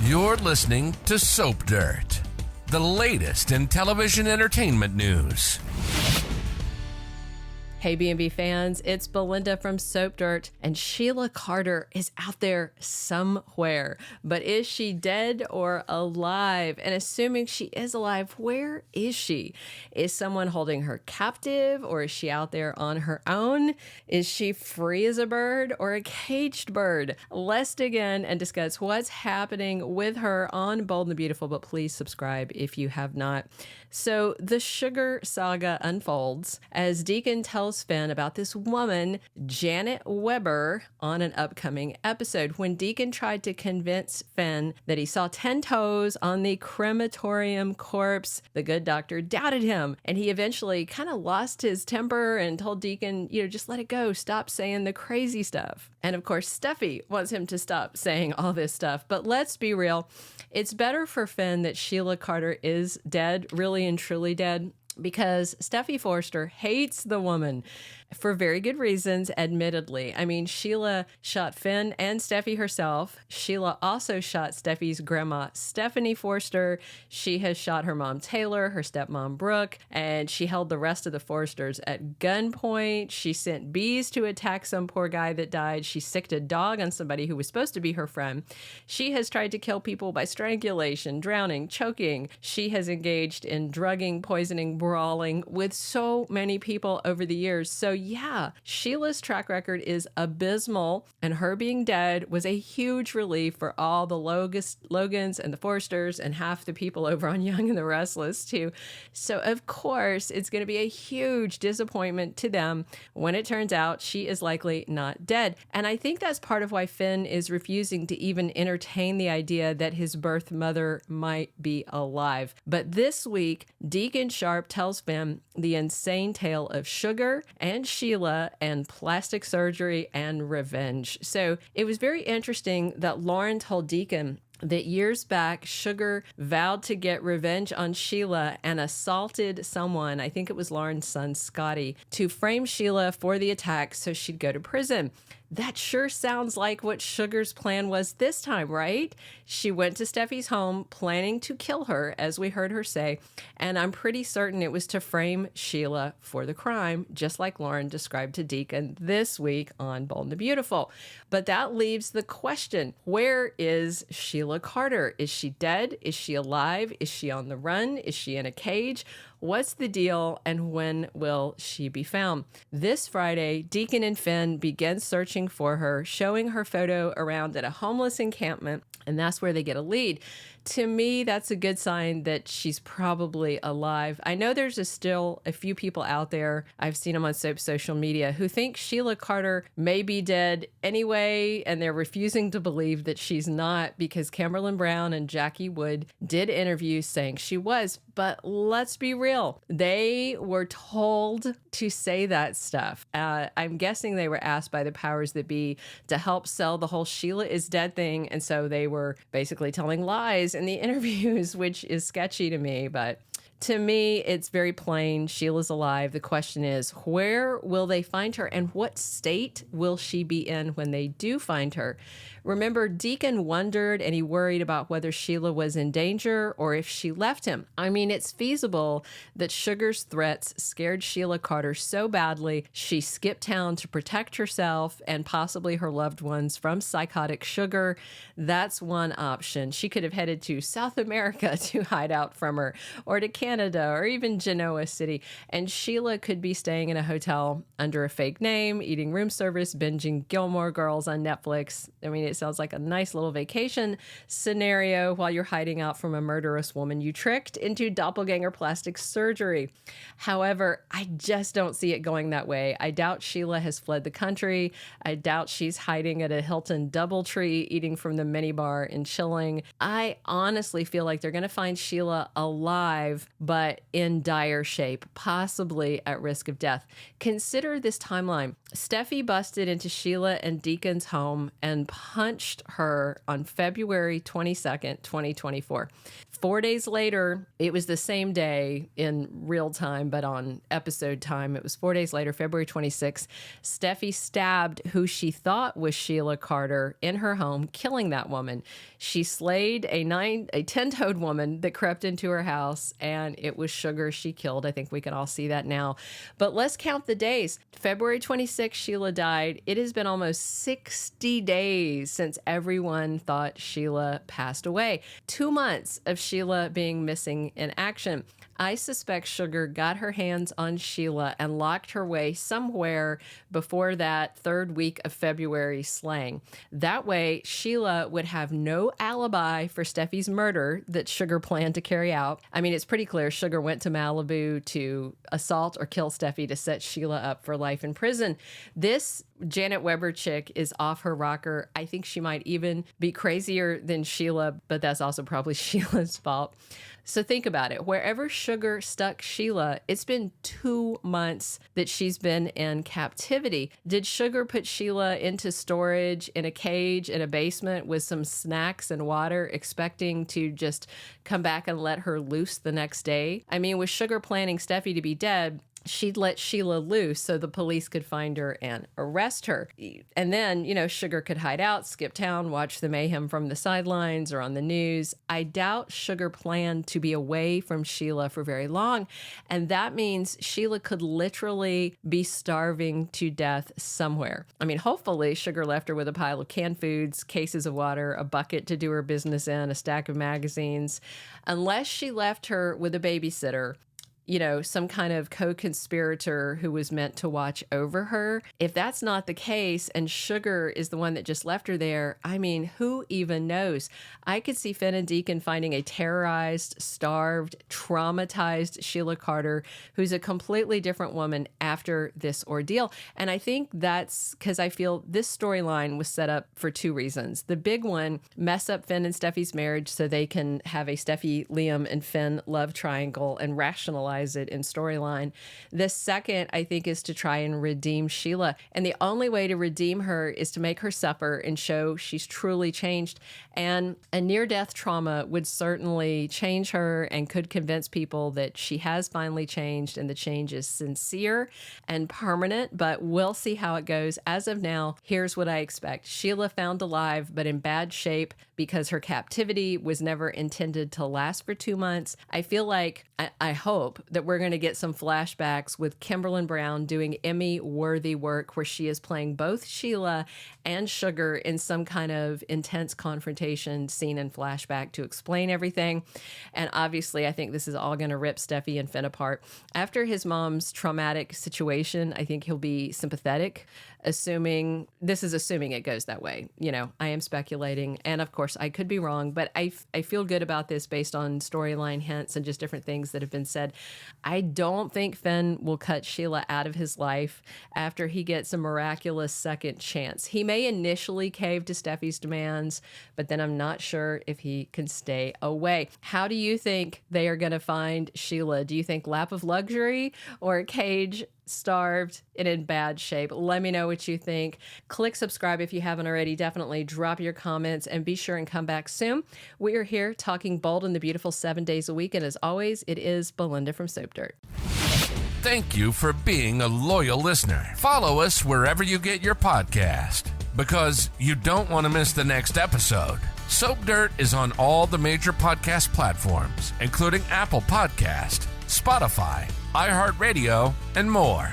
You're listening to Soap Dirt, the latest in television entertainment news. Hey B&B fans, it's Belinda from Soap Dirt, and Sheila Carter is out there somewhere. But is she dead or alive? And assuming she is alive, where is she? Is someone holding her captive, or is she out there on her own? Is she free as a bird or a caged bird? Let's dig in and discuss what's happening with her on Bold and the Beautiful, but please subscribe if you have not. So the sugar saga unfolds as Deacon tells Finn about this woman, Janet Weber, on an upcoming episode. When Deacon tried to convince Finn that he saw 10 toes on the crematorium corpse, the good doctor doubted him, and he eventually kind of lost his temper and told Deacon, just let it go, stop saying the crazy stuff. And of course, Steffy wants him to stop saying all this stuff. But let's be real, it's better for Finn that Sheila Carter is dead, really and truly dead, because Steffy Forrester hates the woman for very good reasons, admittedly. I mean, Sheila shot Finn and Steffy herself. Sheila also shot Steffy's grandma, Stephanie Forrester. She has shot her mom, Taylor, her stepmom, Brooke, and she held the rest of the Forresters at gunpoint. She sent bees to attack some poor guy that died. She sicked a dog on somebody who was supposed to be her friend. She has tried to kill people by strangulation, drowning, choking. She has engaged in drugging, poisoning, brawling with so many people over the years. So yeah, Sheila's track record is abysmal, and her being dead was a huge relief for all the Logans and the Forresters and half the people over on Young and the Restless too. So of course, it's going to be a huge disappointment to them when it turns out she is likely not dead. And I think that's part of why Finn is refusing to even entertain the idea that his birth mother might be alive. But this week, Deacon Sharpe tells Finn the insane tale of sugar and Sheila and plastic surgery and revenge. So it was very interesting that Lauren told Deacon that years back, Sugar vowed to get revenge on Sheila and assaulted someone, I think it was Lauren's son, Scotty, to frame Sheila for the attack so she'd go to prison. That sure sounds like what Sugar's plan was this time, right? She went to Steffi's home planning to kill her, as we heard her say, and I'm pretty certain it was to frame Sheila for the crime, just like Lauren described to Deacon this week on Bold and the Beautiful. But that leaves the question, where is Sheila Carter? Is she dead? Is she alive? Is she on the run? Is she in a cage? What's the deal, and when will she be found? This Friday, Deacon and Finn begin searching for her, showing her photo around at a homeless encampment, and that's where they get a lead. To me, that's a good sign that she's probably alive. I know there's still a few people out there, I've seen them on social media, who think Sheila Carter may be dead anyway, and they're refusing to believe that she's not because Kimberlin Brown and Jackie Wood did interviews saying she was. But let's be real, they were told to say that stuff. I'm guessing they were asked by the powers that be to help sell the whole Sheila is dead thing, and so they were basically telling lies in the interviews, which is sketchy to me, but to me, it's very plain. Sheila's alive. The question is, where will they find her, and what state will she be in when they do find her? Remember, Deacon wondered and he worried about whether Sheila was in danger or if she left him. I mean, it's feasible that Sugar's threats scared Sheila Carter so badly she skipped town to protect herself and possibly her loved ones from psychotic Sugar. That's one option. She could have headed to South America to hide out from her, or to Canada, or even Genoa City. And Sheila could be staying in a hotel under a fake name, eating room service, binging Gilmore Girls on Netflix. I mean, it sounds like a nice little vacation scenario while you're hiding out from a murderous woman you tricked into doppelganger plastic surgery. However, I just don't see it going that way. I doubt Sheila has fled the country. I doubt she's hiding at a Hilton DoubleTree, eating from the minibar and chilling. I honestly feel like they're going to find Sheila alive, but in dire shape, possibly at risk of death. Consider this timeline. Steffy busted into Sheila and Deacon's home and punched her on February 22nd, 2024. 4 days later, it was the same day in real time, but on episode time, it was 4 days later, February 26th, Steffy stabbed who she thought was Sheila Carter in her home, killing that woman. She slayed a 10-toed woman that crept into her house, and it was Sugar she killed. I think we can all see that now. But let's count the days. February 26th, Sheila died. It has been almost 60 days since everyone thought Sheila passed away. 2 months of Sheila being missing in action. I suspect Sugar got her hands on Sheila and locked her away somewhere before that third week of February slaying. That way, Sheila would have no alibi for Steffy's murder that Sugar planned to carry out. I mean, it's pretty clear Sugar went to Malibu to assault or kill Steffy to set Sheila up for life in prison. This Janet Weber chick is off her rocker. I think she might even be crazier than Sheila, but that's also probably Sheila's fault. So think about it. Wherever Sugar stuck Sheila, it's been 2 months that she's been in captivity. Did Sugar put Sheila into storage in a cage in a basement with some snacks and water, expecting to just come back and let her loose the next day? I mean, with Sugar planning Steffy to be dead, she'd let Sheila loose so the police could find her and arrest her. And then, Sugar could hide out, skip town, watch the mayhem from the sidelines or on the news. I doubt Sugar planned to be away from Sheila for very long. And that means Sheila could literally be starving to death somewhere. I mean, hopefully Sugar left her with a pile of canned foods, cases of water, a bucket to do her business in, a stack of magazines. Unless she left her with a babysitter, some kind of co-conspirator who was meant to watch over her. If that's not the case and Sugar is the one that just left her there, I mean, who even knows? I could see Finn and Deacon finding a terrorized, starved, traumatized Sheila Carter, who's a completely different woman after this ordeal. And I think that's because I feel this storyline was set up for 2 reasons. The big one, mess up Finn and Steffy's marriage so they can have a Steffy, Liam, and Finn love triangle and rationalize it in storyline. The second, I think, is to try and redeem Sheila. And the only way to redeem her is to make her suffer and show she's truly changed. And a near-death trauma would certainly change her and could convince people that she has finally changed and the change is sincere and permanent. But we'll see how it goes. As of now, here's what I expect. Sheila found alive, but in bad shape because her captivity was never intended to last for 2 months. I feel like, I hope that we're going to get some flashbacks with Kimberlin Brown doing Emmy-worthy work where she is playing both Sheila and Sugar in some kind of intense confrontation scene and flashback to explain everything. And obviously, I think this is all going to rip Steffy and Finn apart. After his mom's traumatic situation, I think he'll be sympathetic, assuming it goes that way. I am speculating. And of course, I could be wrong, but I feel good about this based on storyline hints and just different things that have been said. I don't think Finn will cut Sheila out of his life after he gets a miraculous second chance. He may initially cave to Steffy's demands, but then I'm not sure if he can stay away. How do you think they are going to find Sheila? Do you think lap of luxury or a cage, starved and in bad shape? Let me know what you think. Click subscribe if you haven't already. Definitely drop your comments and be sure and come back soon. We are here talking Bold and the Beautiful 7 days a week. And as always, it is Belinda from Soap Dirt. Thank you for being a loyal listener. Follow us wherever you get your podcast, because you don't want to miss the next episode. Soap Dirt is on all the major podcast platforms, including Apple Podcast, Spotify, iHeartRadio, and more.